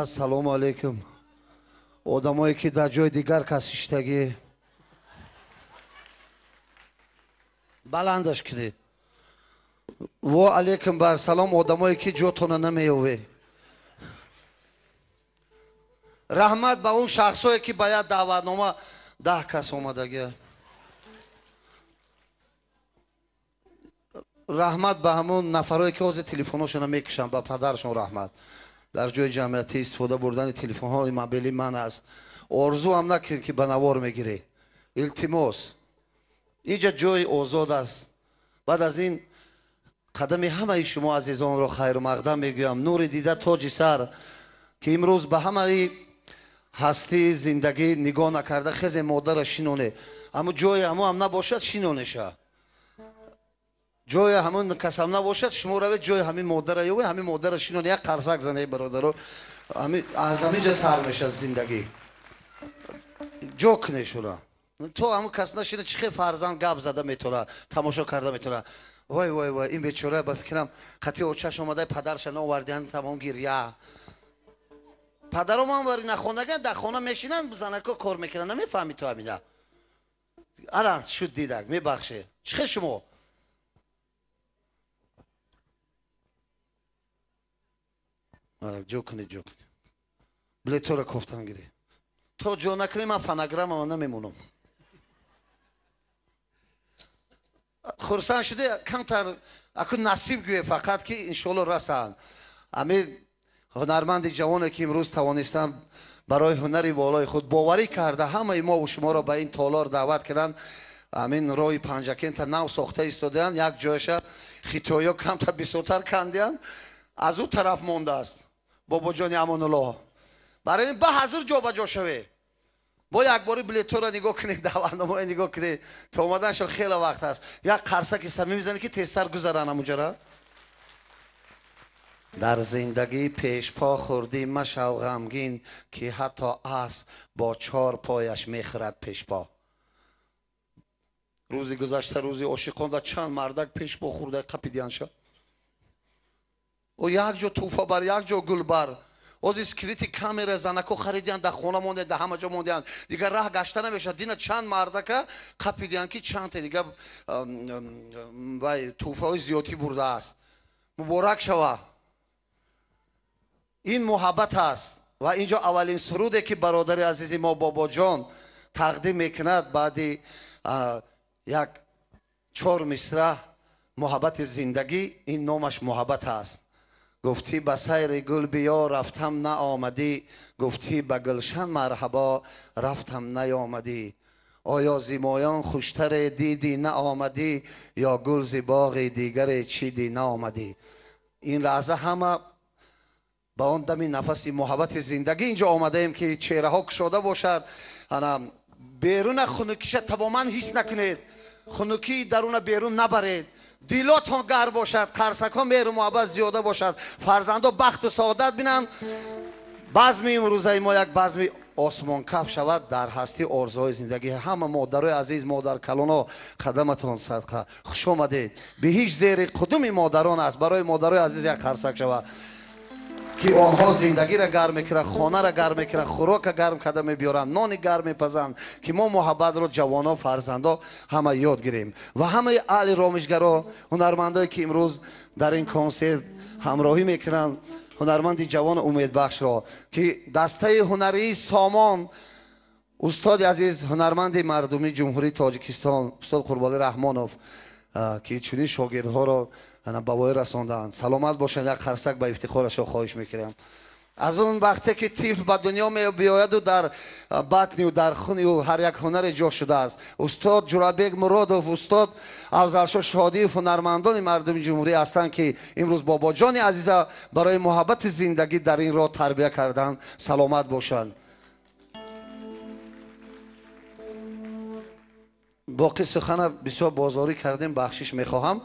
Assalomu alaykum. Odamایی که در جای دیگر کسیشتگی بلندش کنید. و علیکم بر سلام آدمایی که جاتون نمیوه. رحمت به اون شخصایی که باید دعوتنامه 10 کس اومدگی. رحمت به همون نفرایی که از تلفنشون میکشن، به پدرشون رحمت. در جای جمعیتی استفاده بردن تلفن های موبیلی من است. آرزو هم نکن که به نوار میگیری. التماس اینجا جای آزاد است. بعد از این قدم همه شما عزیزان را خیر مقدم میگویم. نور دیده تاج سر که امروز به همه هستی زندگی نگاه نکرده خیز مادر شینونه، اما جای هم نباشد شینونشه. جای همون کس هم نباشد شما روید جای همین مادر یا همین مادر شینون یک قرصک زنه برادر از همینجا سر میشه زندگی. جوک نشونه تو همون کس نشینه چخه فرزند گپ زده میتونه تماشا کرده میتونه. وای وای وای این بیچاره با فکرم خطی اوچش اومده پدرش نآوردن تمام گریه. پدرم هم وری نخونگه در خونه میشینن زنکا کار میکنن نمیفهمی تو همینا. الان شد دیدک میبخشه چخه شما جو کنی بلی تو را کفتن گیری تو جو نکنی من فنگرم هم نمیمونم. خورسان شده کمتر اکن نصیب گویه فقط که انشالله رسن. امیر هنرمند جوانی که امروز توانستم برای هنری والای خود باوری کرده همه ما و شما را به این تالار دعوت کردن. امین روی پنجکین تا نو ساخته ایستادن یک جایش خیتویا کم تا بیسوتر کندیان از او طرف مونده است. بابا جان امان الله برای این به حضور جا به جا شوه. با یک باری بلیتو را نگاه کنید دعوتنامه نگاه کنید تا اومدنش خیلی وقت است. یک قرصک سمی میزنه که تیزتر گذرن همونجا را. در زندگی پیش پا خوردیم مشو غمگین که حتی اسب با 4 پایش میخورد پیش پا. روزی گذشته روزی عاشقان در چند مردک پیش پا خورده قپیدیان شد و یک جا توفه بر یک جا گل بر از اسکریتی کامera زنکو خریدیان در خونه مونده در همه جا موندیان دیگر راه گشته نمیشه. دینا چند مردک قپیدیان که چند تا دیگه توفه های زیادی برده است. مبارک شوه. این محبت است و اینجا اولین سروده که برادر عزیز ما بابا جان تقدیم میکند بعد یک 4 مصرع محبت زندگی. این نامش محبت است. گفتی به سیر گل بیا رفتم نه آمدی، گفتی به گلشن مرحبا رفتم نیامدی. آیا زیمایان خوشتر دیدی نه آمدی یا گل ز باغ دیگر چیدی نه آمدی. این لحظه همه با اون دمی نفسی محبت زندگی اینجا آمده ایم که چهره ها کشاده باشد. بیرون خنکیش تماما حس نکنید. خنکی درون بیرون نبرید. دیلاتون گر باشد. قرصک ها مهر و محبت زیاده باشد. فرزندا بخت و سعادت بینن. بزم امروزه ما یک بزم آسمان کف شود در هستی آرزوهای زندگی. همه مادرای عزیز مادر کلانا قدمتون صدقه خوش آمدید. به هیچ زیر قدوم مادران است برای مادرای عزیز یک قرصک شود که آنها زندگی را گرم میکنن، خانه را گرم میکنن، خوراک گرم کده میبیارن، نان گرم میپزن که ما محبت رو جوانا فرزندا همه یاد گیریم. و همه اهل رامشگرا هنرمندایی که امروز در این کنسرت همراهی میکنن هنرمند جوان امیدبخش را که دسته هنری سامان استاد عزیز هنرمند مردمی جمهوری تاجیکستان استاد قربانی رحمانوف که چنین شاگردها را به وای رساندند. سلامت باشند. یک قرصک به افتخارش خواهش میکنم. از اون وقتی که طفل به دنیا می بیاید و در بطن و در خون و هر یک هنر جا شده است. استاد جورابک مرادوف استاد افضلشاه شادی و هنرمندان مردم جمهوری هستند که امروز بابا جان عزیز برای محبت زندگی در این راه تربیت کردند. سلامت باشند. باقی سخن بسیار بازاری کردیم بخشش میخواهم.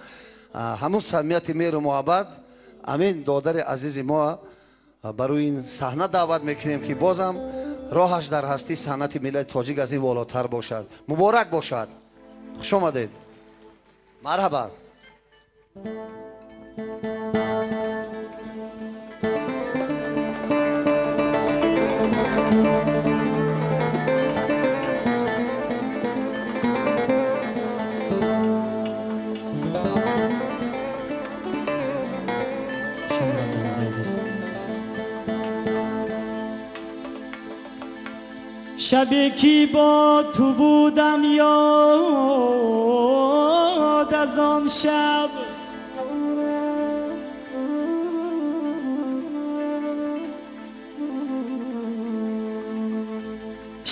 همون صمیمیت مهر و محبت امین دادر عزیز ما برای این صحنه دعوت میکنیم که بازم راهش در هستی صنعت ملت تاجیک از این والاتر باشد. مبارک باشد. خوش آمدید. مرحبا. شبی که با تو بودم یاد از آن شب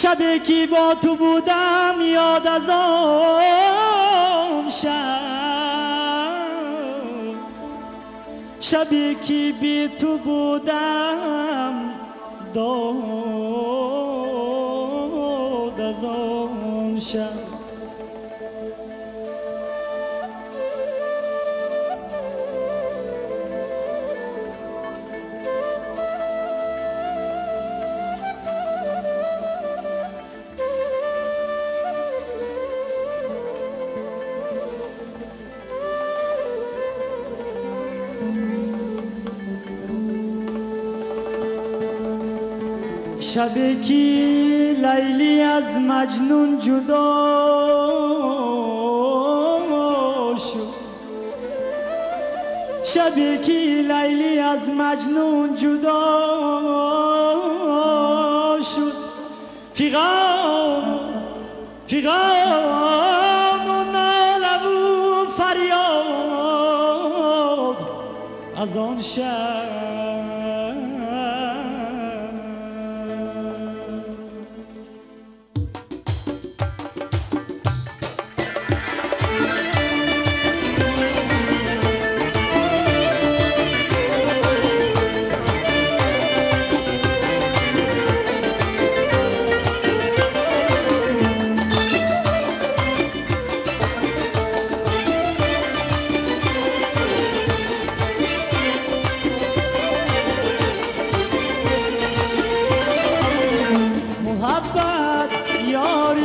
شبی که با تو بودم یاد از آن شب شبی که بی تو بودم داد از آن شب شبی که لیلی از مجنون جدا شد شبی که لیلی از مجنون جدا شد فیغان و ناله و فریاد از آن شب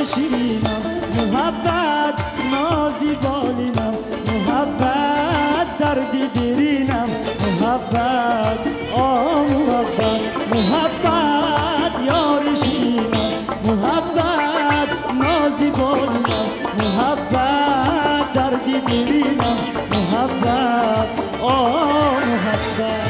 شیرینم محبت نازی بالینم محبت دردی دیرینم محبت محبت محبت یار شیرینم محبت نازی بالینم محبت دردی دیرینم محبت محبت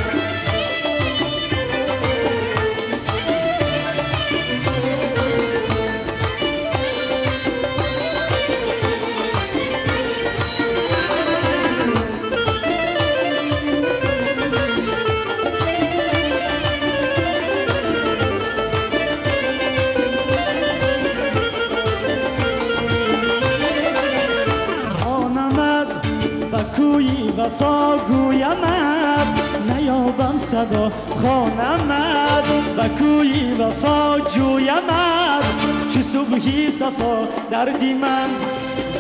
وفا گویمت نیابم صدا خانمت و کوی وفا جویمت چو صبحی صفا دردی من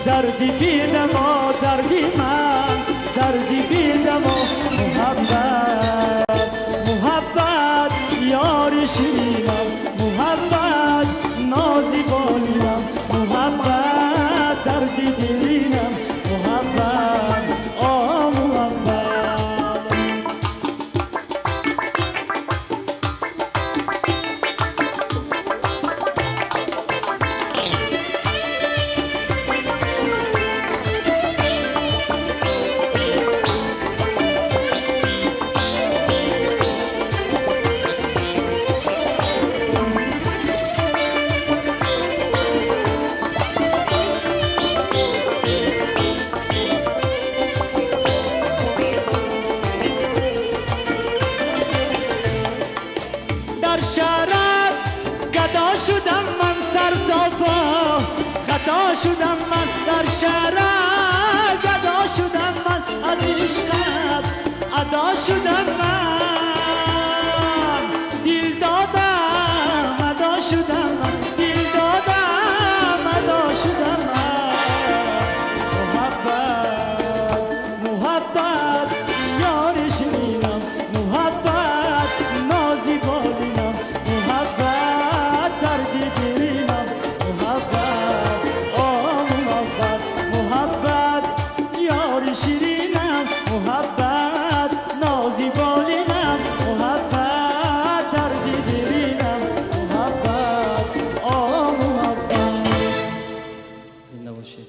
دردی بیدم دردی من دردی بیدم محبت محبت یار شیرینم محبت نازی بالینم محبت دردی دیرینم محبت در شهرت گدا شدم من سر تا پا خطا شدم من در شهرت گدا شدم من از عشقت ادا شدم من دل دادم ادا شدم من دل دادم ادا شدم من محبت محبت یار شیرینم محبت نازی بالینم محبت دردی دیرینم محبت محبت محبت یار شیرینم محبت نازی بالینم زنده باشید.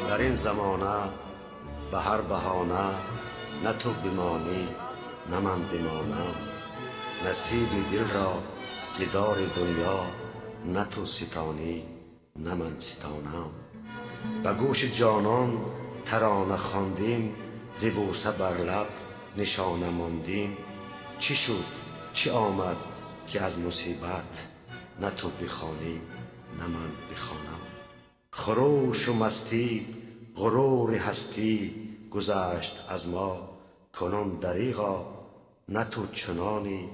در این زمانه به هر بهانه نه تو بمانی نه من بمانم، نصیب دل را زدار دنیا نه تو ستانی نه من ستانم. به گوش جانان ترانه خواندیم، ز بوسه بر لب نشانه ماندیم. چی شد چی آمد که از مصیبت نه تو بخوانی نه من بخوانم. خروش و مستی غرور هستی گذشت از ما، کنون دریغا نه تو چنانی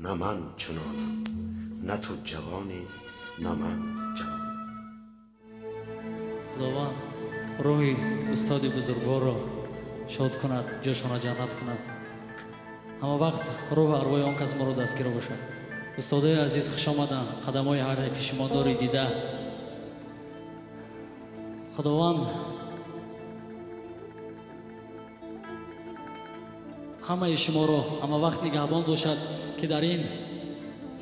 نه من چنانم، نه تو جوانی نه من جوانم. خداوند روحی استاد بزرگوار را شاد کند، جاشان جنت کند. اما وقت روح ارواح آن کس ما را دستگیر باشد. استادای عزیز خوش آمدند. قدم‌های هر یک شما دارید دیده. خداوند همه شما را اما وقت نگهبان باشد که در این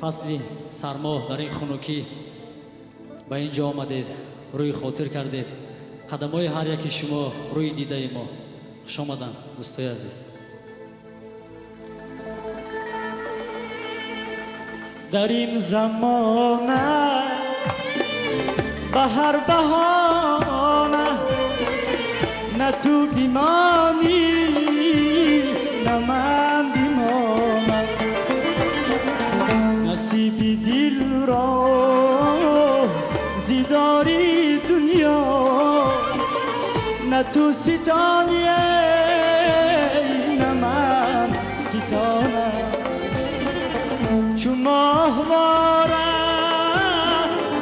فصل سرما، در این خنکی به اینجا آمدید، روی خاطر کردید. قدم‌های هر یک شما روی دیده ما. خوش آمدند دوستای عزیز. در این زمانه به هر بهانه نه تو بیمانی نه من بیمانم، نصیب دل را زیداری دنیا نه تو ستانی نه من ستانم. چون ماهواره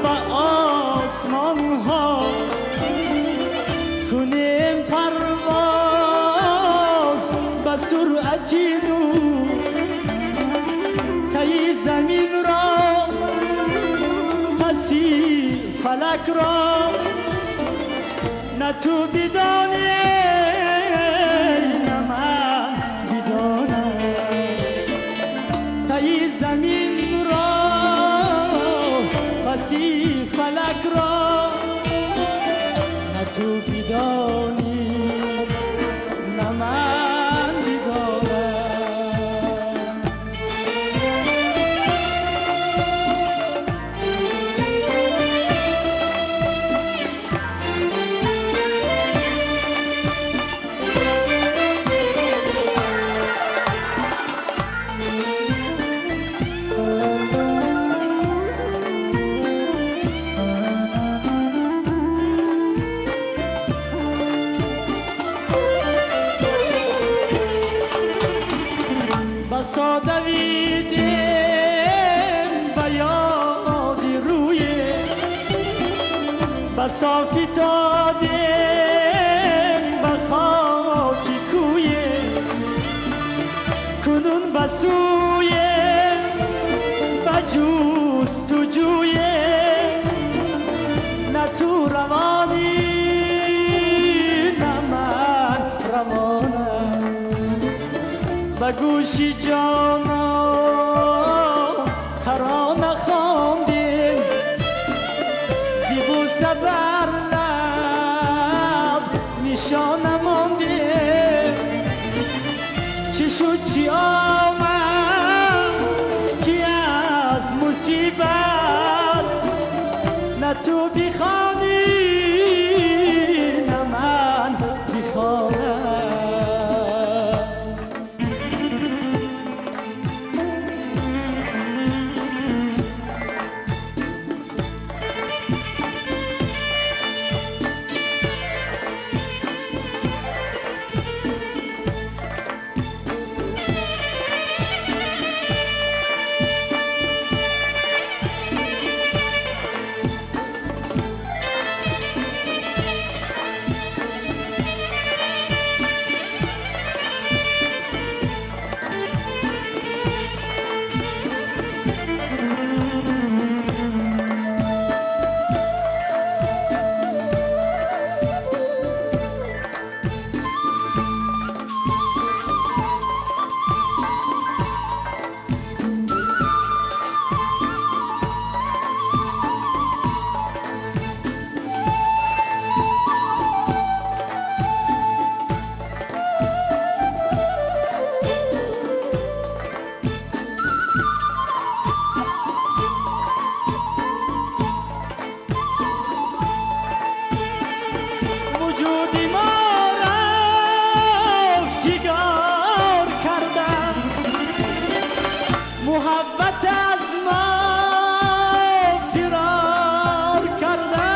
به آسمان ها کنیم پرواز به سرعتی نور، تای زمین را پسی فلک را نه تو بدانی نه من بدانم. تای زمین را پسی فلک را نه تو بدانی نه من بدانم. بسا دویدیم به یاد روی، بسا فتادیم به خاک کوی، کنون بسوی به جستجوی نه تو روانی نه من روانم. به گوشی جانا ترانه خواندیم، زیبوسه بر لب نشانه ماندیم. چی شد چی آمد که از مصیبت نه تو بخوانی نه من بخوانم. محبت از ما فرار کرده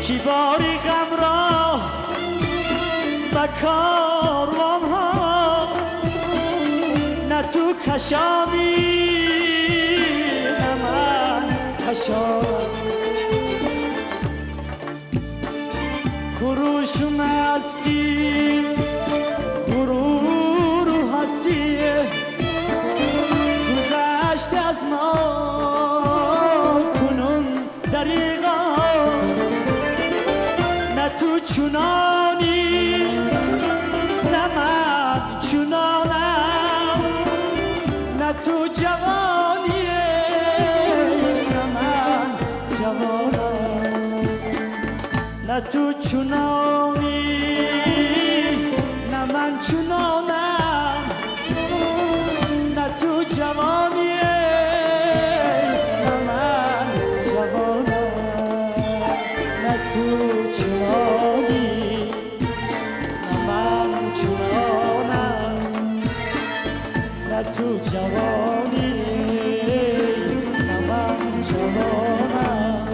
کی باری غم را به کاروان ها نه تو کشانی نه من کشان خروشم هستی غرور هستی گذشت از ما کنون دریغا نه تو چونانی نه من چونانم نه تو جوانی نه من جوانم نه تو چونانی نه من چونانم نه تو جوانی نه من جوانم نه تو چونانی نه من چونانم نه تو جوانی نه من جوانم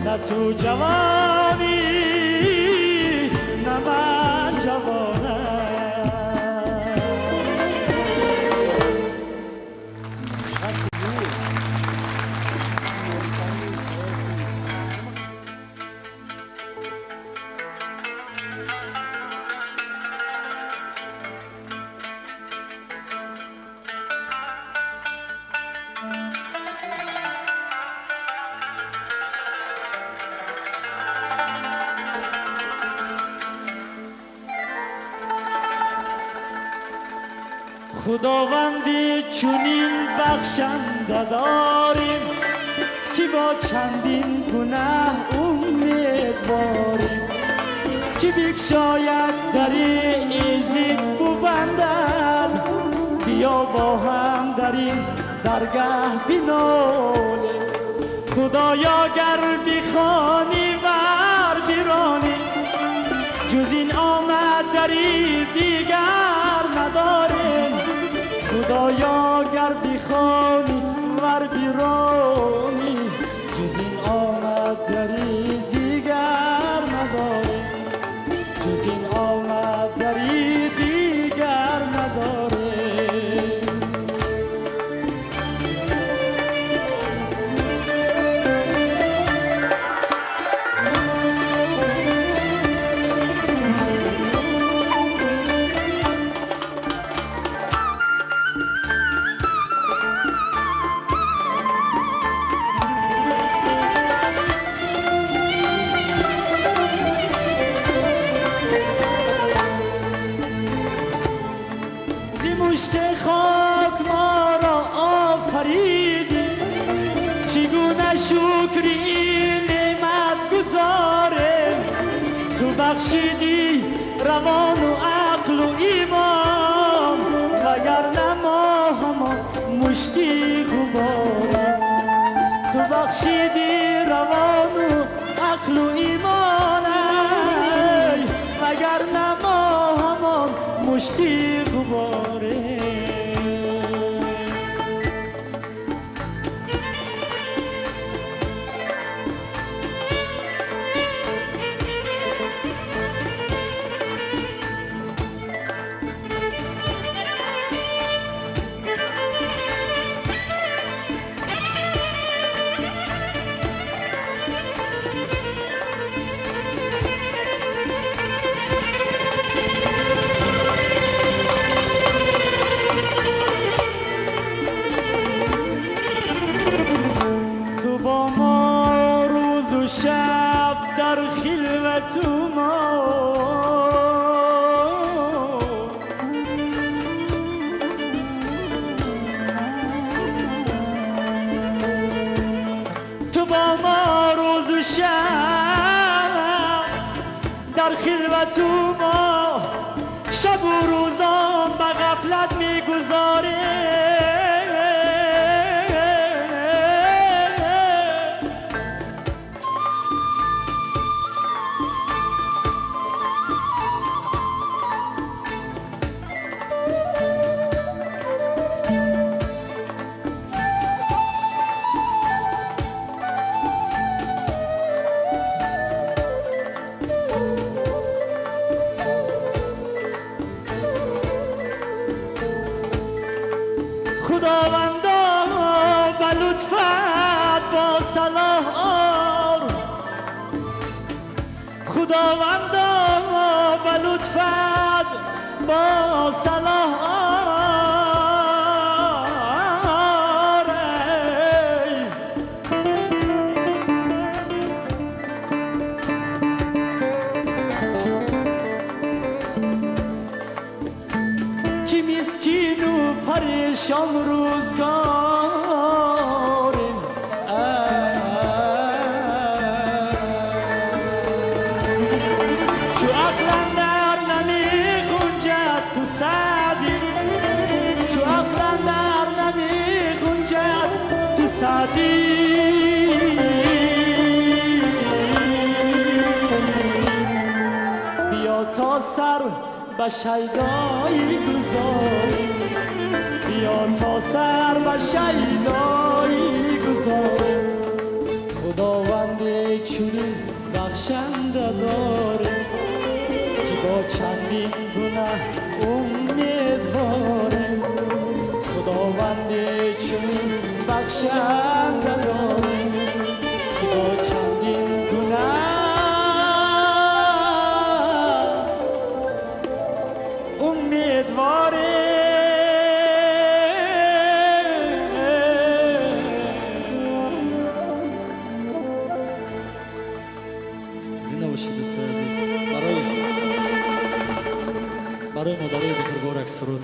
نه تو جوانی نه من جوانم خداوندی چونین بخشنده داریم که با چندین گناه امیدواریم که بکشاید در ایزید ببندد بیا با هم در این درگاه بنالیم خدایا گر بخوانی ور برانی جز این آمد دری دیگر نداریم خدایا گر بخوانی ور برانی جز این آمد دری دیگر نداریم جز این آمد دری دیگر نداریم مشت خاک ما را آفریدی چگونه شکر این نعمت گذاریم تو بخشیدی روان و عقل و ایمان وگرنه ما همان مشتی غباریم تو بخشیدی روان و عقل و ایمان وگرنه ما همان مشتی غباره تو با ما روز و شب در خلوت ما شب و روزان به غفلت میگذاره سالار خداوندا به لطفت با سالار کی مسکین و پریشان روزگاریم چو عقلم در نمی گنجد تو سعدی چو عقلم در نمی گنجد تو سعدی بیا تا سر به شیدایی گذار بیا تا سر به شیدایی گذار خداوند چنین بخشنده داره که با چندین گناه امیدواره خداوند چنین بخشنده داره که با چندین گناه امیدواره زنده باشید دوستان عزیز برای مادرای بزرگوارک سرود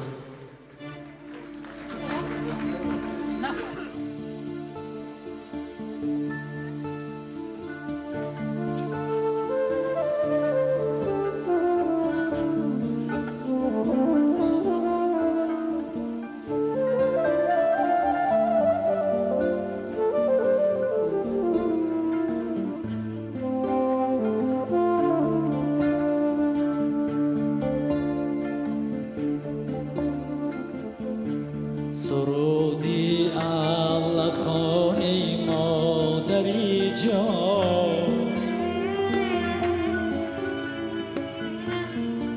سرودی الله خانه مادری جان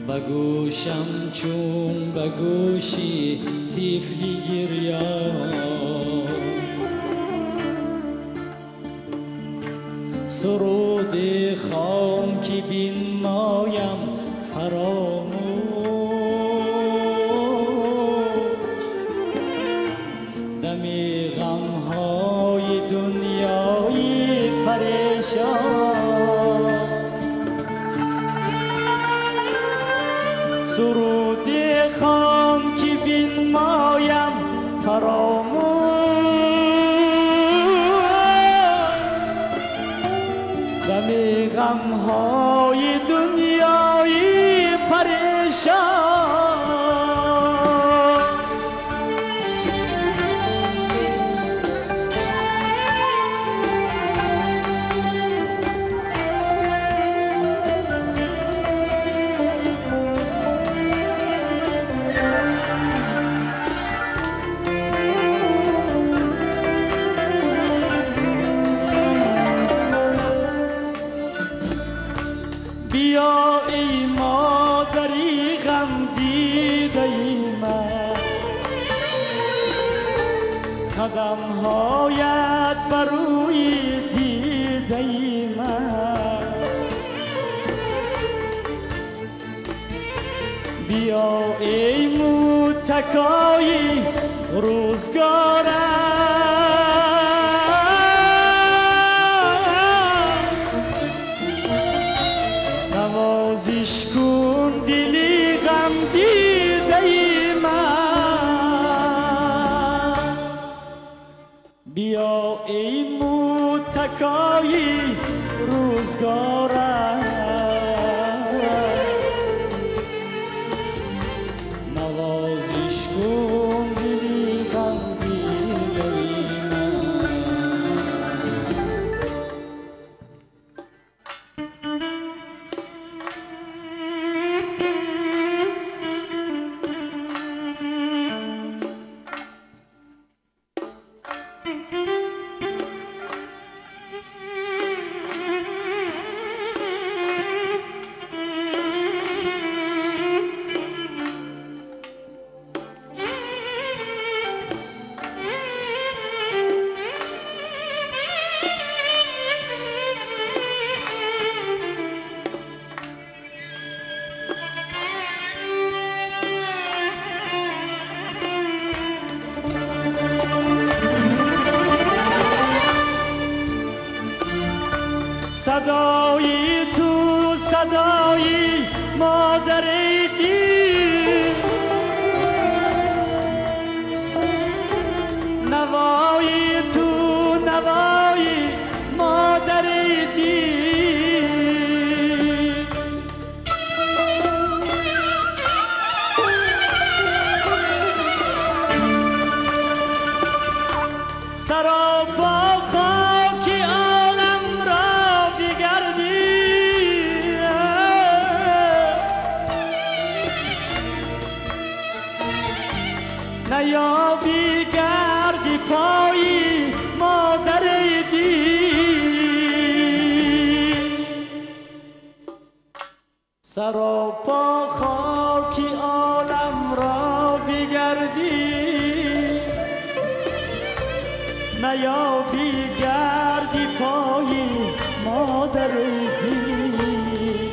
بگوشم چون بگوشی طفلی گریان سرود خام که بین مایم فراموش دمی غمهای دنیای پریشان سرود خام که بین مایم فراموش دمی غمهای دنیای پریشان بیا ای مادری غم دیده ای من قدم هایت بر روی دیده ای من بیا ای متکای روزگارم نوازش کن دلی غم دیده ای من بیا ای متکای روزگارم نوازش کن دلی غم دیده ای من صدایی تو صدایی مادر دین نوایی تو نوایی مادر دین سراپا خاکی عالم را بگردی نیابی گردی پایی مادر دین سراپا خاکی عالم را بگردی نیابی گردی پایی مادر دین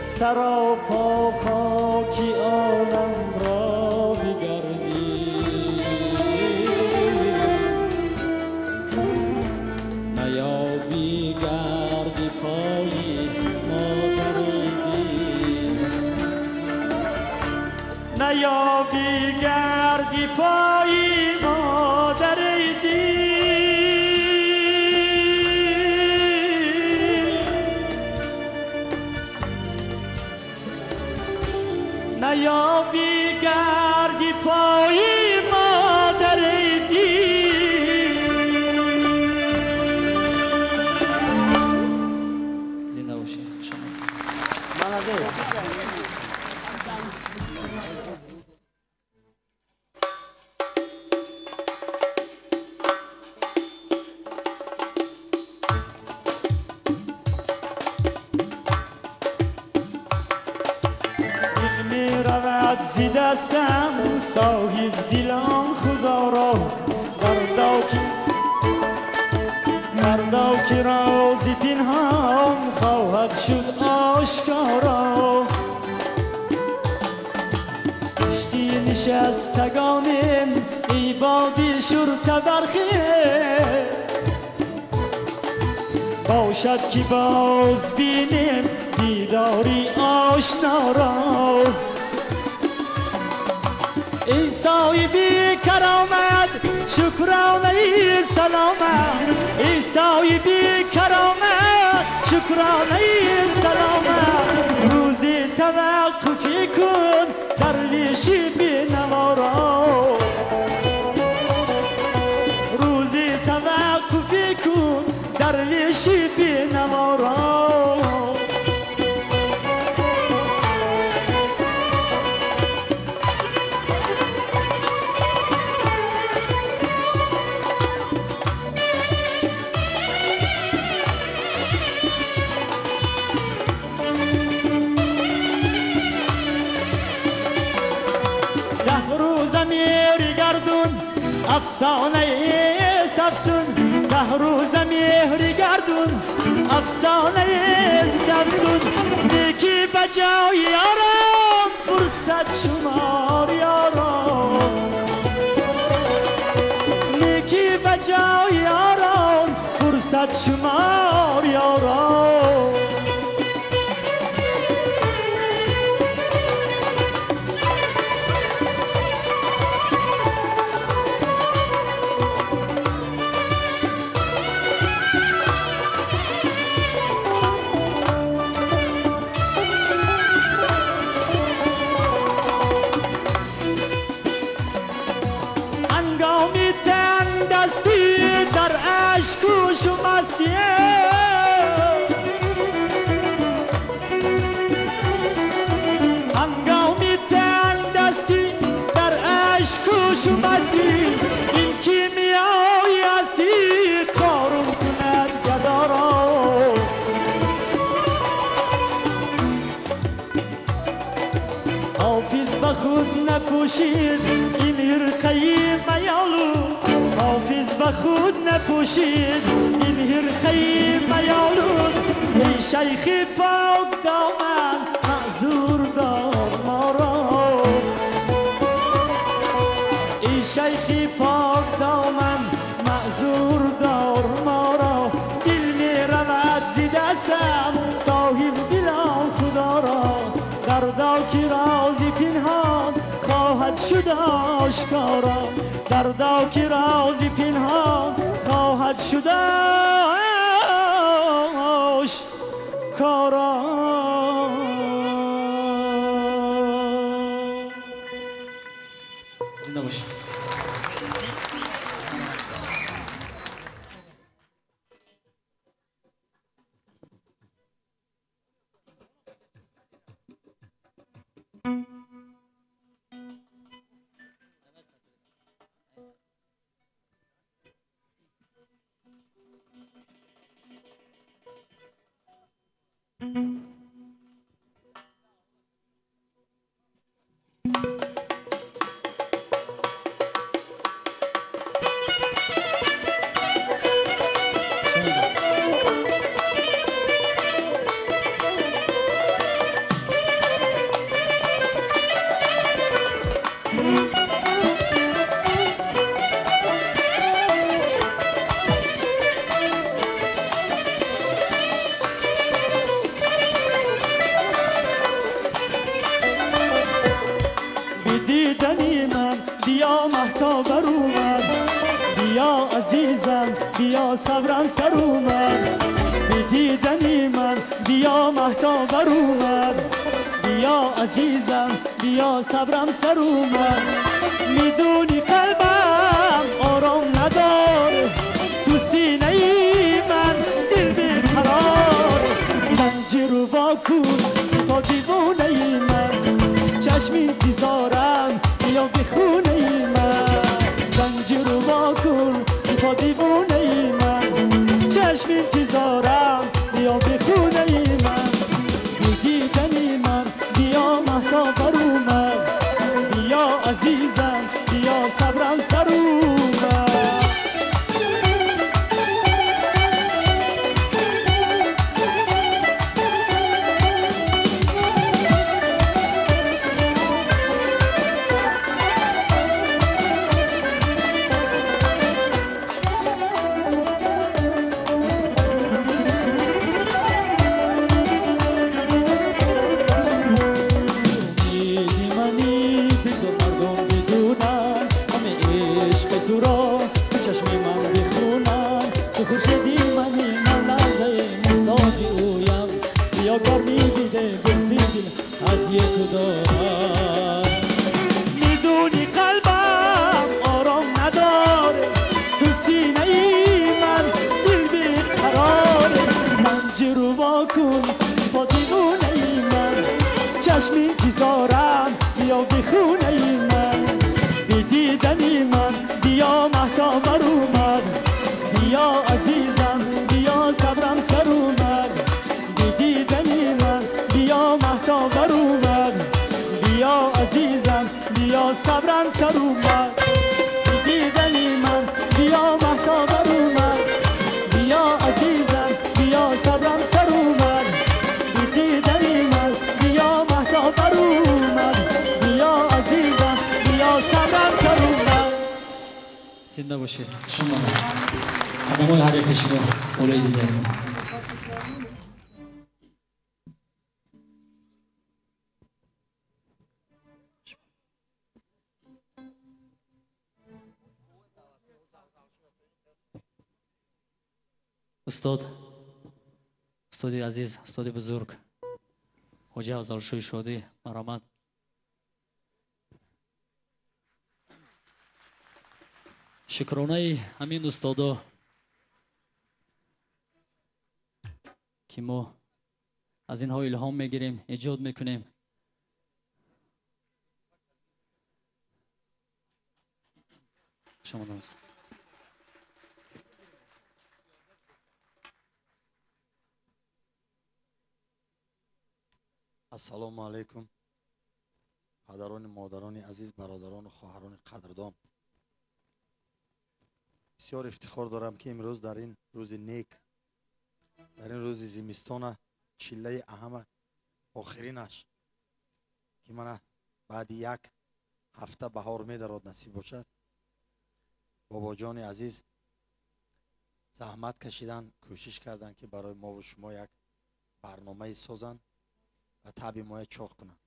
سراپا خاکی عالم را بگردی نیابی گردی پایی مادر دین نیابی گردی پایی مادر دین نیابی گردی پایی مادر دین زنده باشید شما زی دستم صاحب دیلان خدا را دردا که رازی پنهان خواهد شد آشکارا کشتی نشستگانم ای بادی شرط برخه باشد که باز بینم دیداری آشنا را ای صاحبی کرامت شکرانه سلامت ای صاحبی کرامت شکرانه سلامت روزی توقفی کن درویشی بی نوارا روزی توقفی کن درویشی بی نوارا افسانه است افسون ده روز مهری گردون افسانه است افسون نیکی بجای یارم فرصت شمار یارم نیکی بجای یارم فرصت شمار یارم هنگامی تن دستی در عشق و شمستی این کیمیایی هستی کارم کند گدارا حافظ به خود نپوشید این حرقه میالو حافظ به خود نپوشید این حرقه میالود ای شیخ پاک دامن معذور دار ما را ای شیخ پاک دامن معذور دار ما را دل میرود آشکارا دردا که رازی پنهان خواهد شدن آشکارا. زنده باشید. بیا مهتاب اومد بیا عزیزم بیا صبرم سر اومد بی دیدنی من بیا مهتاب اومد بیا عزیزم بیا صبرم سر اومد میدونی قلبم آرام نداره تو سینه ای من دل بیقرار زنجیر رو واکن تا دیوونه ای من چشم انتظارم بیا به خونه ای من زنجیر رو واکن تا دیوونه ای من چشم انتظارم بیا به خونه ای من بی دیدنی من بیا مهتاب اومد بیا عزیزم بیا صبرم سر اومد میدونی قلبم آرام نداره تو سینه ای من دل بیقراره زنجیر رو واکن با دیوونه ای من چشم انتظارم بیا به خونه ای من بی دیدنی من بیا مهتاب اومد بیا عزیزم بیا صبرم سر اومد بی دیدنی من بیا مهتاب اومد بیا عزیزم بیا صبرم سر اومد بی دیدنی من بیا مهتاب اومد بیا عزیزم بیا صبرم سر اومد بی دیدنی من بیا مهتاب اومد بیا عزیزم بیا صبرم سر اومد. زنده باشید شما آدمای هر یک شما اولای دیگر استادی عزیز استادی بزرگ حاجی افضلشوی شادی مرحمت شکرانه همین استادا که ما از اینها الهام میگیریم ایجاد میکنیم شما دوست السلام علیکم پدران مادران عزیز برادران و خواهران قدردان بسیار افتخار دارم که امروز در این روز نیک در این روز زمستان چله اهم آخرینش که من بعد یک هفته بهار می‌دارد نصیب باشد بابا جان عزیز زحمت کشیدن کوشش کردن که برای ما و شما یک برنامه سازن و طبع ما چاق کنن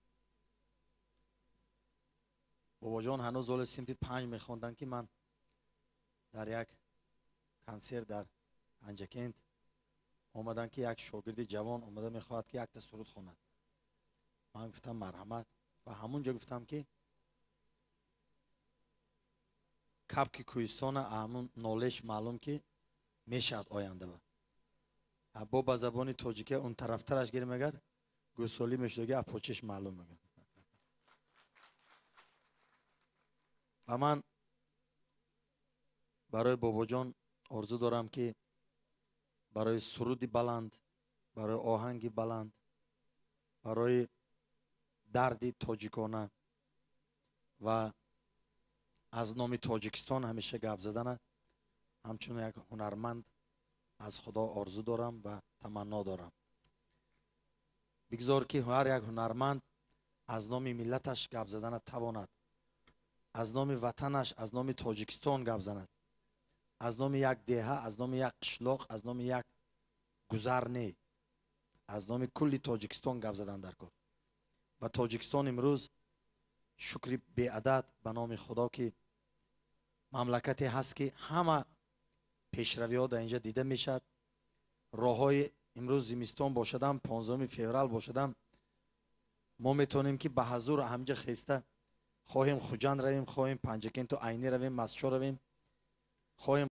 бобоҷон ҳанӯз соли синфи 5 мехонданд ки ман дар як консерт дар Панҷакент омаданд ки як шогирди ҷавон омада мехоҳад ки якта суруд хонад. ман гуфтам марҳамат ва ҳамун ҷо гуфтам ки кабки кӯҳистона ҳамун нолеш маълум ки мешавад оянда бо ба забони тоҷикия он тарафтараш гир мегар гӯсолӣ мешудаги апочеш маълум мегар. ва ман барои бобоҷон орзу дорам ки барои суруди баланд, барои оҳанги баланд, барои дарди тоҷикона ва аз номи Тоҷикистон ҳамеша гап задана ҳамчун як ҳунарманд аз худо орзу дорам ва таманно дорам. бигзор ки ҳар як ҳунарманд аз номи миллаташ гап задана тавонад, аз номи ватанаш, аз номи Тоҷикистон гап занад, аз номи як деҳа, аз номи як қишлоқ, аз номи як гузар не, аз номи кулли Тоҷикистон гап задан дар кор. ва Тоҷикистон имрӯз шукри беадад ба номи худо ки мамлакате ҳаст ки ҳама пешравиҳо дар инҷа дида мешавад. роҳҳои имрӯз зимистон бошадам 15 феврал бошадам мо метавонем ки ба ҳазур ҳамҷа хеста хоҳем Хуҷанд равем, хоҳем Панҷакенту Айнӣ равем, Мастчор равем, хоҳем